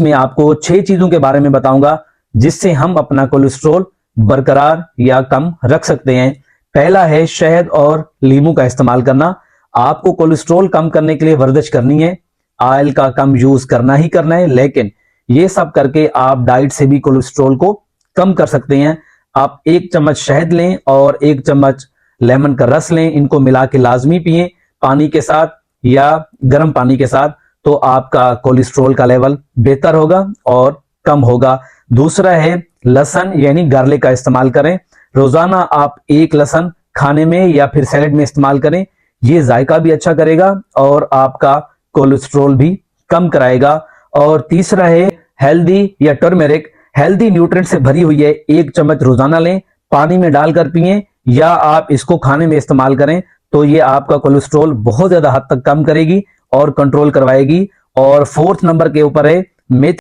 में आपको 6 चीजों के बारे में बताऊंगा जिससे हम अपना कोलेस्ट्रॉल बरकरार या कम रख सकते हैं। पहला है शहद और नींबू का इस्तेमाल करना। आपको कोलेस्ट्रॉल कम करने के लिए वर्जिश करनी है, ऑयल का कम यूज करना ही करना है, लेकिन ये सब करके आप डाइट से भी कोलेस्ट्रॉल को कम कर सकते हैं। आप 1 चम्मच शहद लें और 1 चम्मच लेमन का रस लें, इनको मिला के लाजमी पिएं पानी के साथ या गर्म पानी के साथ, तो आपका कोलेस्ट्रॉल का लेवल बेहतर होगा और कम होगा। दूसरा है लहसुन यानी गार्लिक का इस्तेमाल करें। रोजाना आप 1 लहसुन खाने में या फिर सैलेड में इस्तेमाल करें, ये जायका भी अच्छा करेगा और आपका कोलेस्ट्रॉल भी कम कराएगा। और तीसरा है हेल्दी या टर्मेरिक, हेल्दी न्यूट्रिएंट से भरी हुई है, 1 चम्मच रोजाना लें, पानी में डालकर पिएं या आप इसको खाने में इस्तेमाल करें, तो ये आपका कोलेस्ट्रॉल बहुत ज्यादा हद तक कम करेगी और कंट्रोल करवाएगी। और 4th नंबर के ऊपर है मेथी।